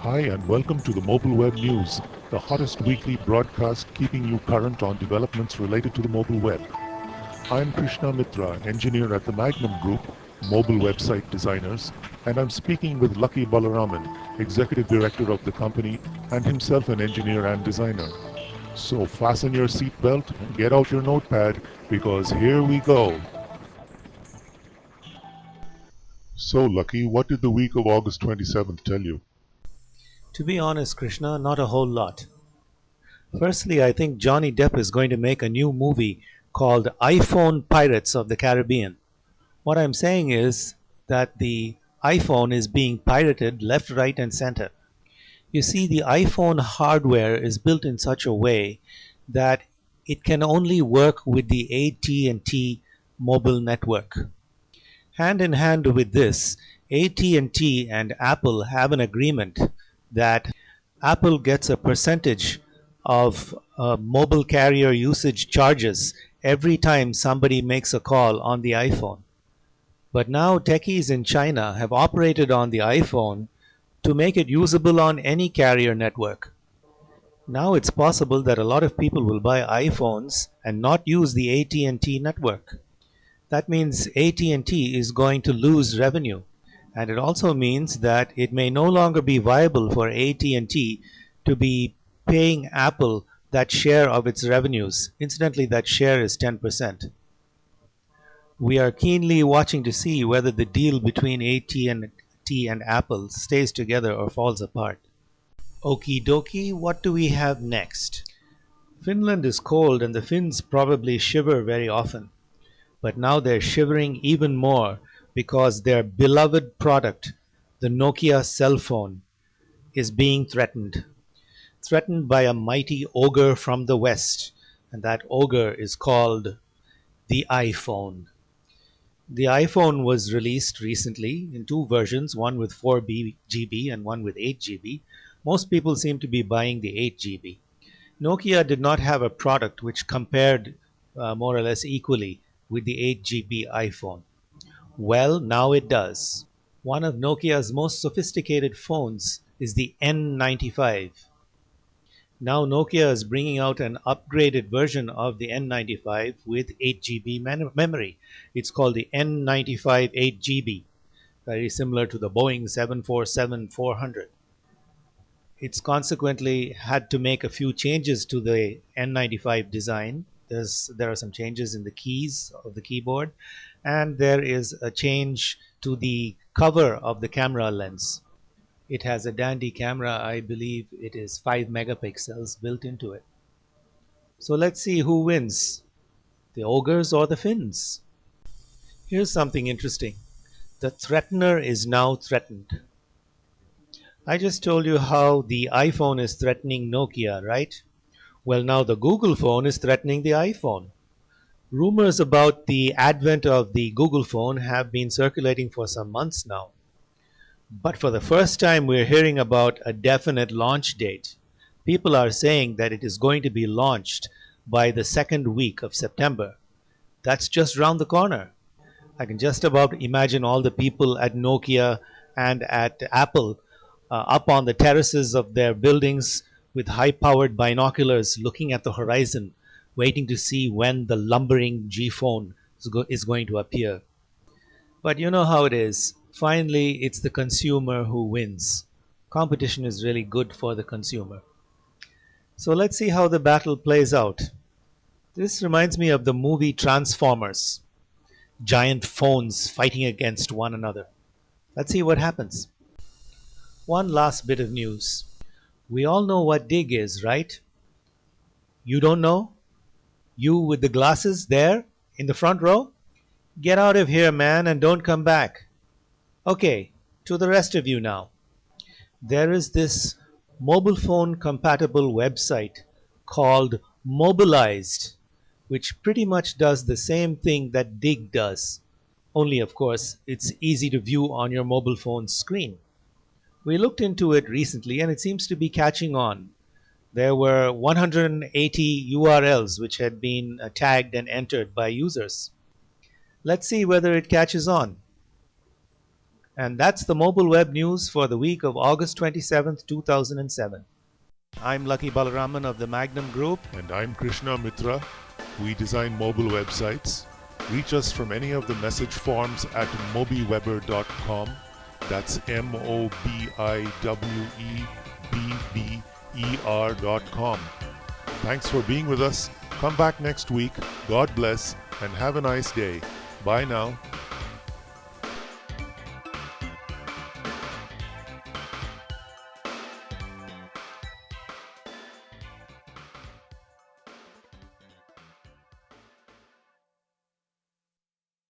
Hi and welcome to the Mobile Web News, the hottest weekly broadcast keeping you current on developments related to the mobile web. I'm Krishna Mitra, engineer at the Magnum Group, mobile website designers, and I'm speaking with Lucky Balaraman, executive director of the company and himself an engineer and designer. So fasten your seatbelt and get out your notepad because here we go. So Lucky, what did the week of August 27th tell you? To be honest, Krishna, not a whole lot. Firstly, I think Johnny Depp is going to make a new movie called iPhone Pirates of the Caribbean. What I'm saying is that the iPhone is being pirated left, right, and center. You see, the iPhone hardware is built in such a way that it can only work with the AT&T mobile network. Hand in hand with this, AT&T and Apple have an agreement that Apple gets a percentage of mobile carrier usage charges every time somebody makes a call on the iPhone. But now techies in China have operated on the iPhone to make it usable on any carrier network. Now it's possible that a lot of people will buy iPhones and not use the AT&T network. That means AT&T is going to lose revenue, and it also means that it may no longer be viable for AT&T to be paying Apple that share of its revenues. Incidentally, that share is 10%. We are keenly watching to see whether the deal between AT&T and Apple stays together or falls apart. Okie dokie, what do we have next? Finland is cold and the Finns probably shiver very often. But now they're shivering even more because their beloved product, the Nokia cell phone, is being threatened. Threatened by a mighty ogre from the West, and that ogre is called the iPhone. The iPhone was released recently in two versions, one with 4 GB and one with 8 GB. Most people seem to be buying the 8 GB. Nokia did not have a product which compared more or less equally with the 8 GB iPhone. Well, now it does. One of Nokia's most sophisticated phones is the N95. Now Nokia is bringing out an upgraded version of the N95 with 8 GB memory. It's called the N95 8 GB, very similar to the Boeing 747-400. It's consequently had to make a few changes to the N95 design. There are some changes in the keys of the keyboard, and there is a change to the cover of the camera lens. It has a dandy camera. I believe it is 5 megapixels built into it. So let's see who wins, the ogres or the Finns. Here's something interesting. The threatener is now threatened. I just told you how the iPhone is threatening Nokia, right? Well, now the Google phone is threatening the iPhone. Rumors about the advent of the Google phone have been circulating for some months now. But for the first time, we're hearing about a definite launch date. People are saying that it is going to be launched by the second week of September. That's just round the corner. I can just about imagine all the people at Nokia and at Apple up on the terraces of their buildings with high powered binoculars looking at the horizon, waiting to see when the lumbering G phone is going to appear. But you know how it is. Finally, it's the consumer who wins. Competition is really good for the consumer. So let's see how the battle plays out. This reminds me of the movie Transformers, giant phones fighting against one another. Let's see what happens. One last bit of news. We all know what dig is, right? You don't know? You with the glasses there in the front row? Get out of here, man, and don't come back. Okay, to the rest of you now. There is this mobile phone compatible website called Mobilized, which pretty much does the same thing that Dig does. Only, of course, it's easy to view on your mobile phone screen. We looked into it recently and it seems to be catching on. There were 180 URLs which had been tagged and entered by users. Let's see whether it catches on. And that's the mobile web news for the week of August 27th, 2007. I'm Lucky Balaraman of the Magnum Group. And I'm Krishna Mitra. We design mobile websites. Reach us from any of the message forms at mobiweber.com. That's mobiwebber.com. Thanks for being with us. Come back next week. God bless and have a nice day. Bye now.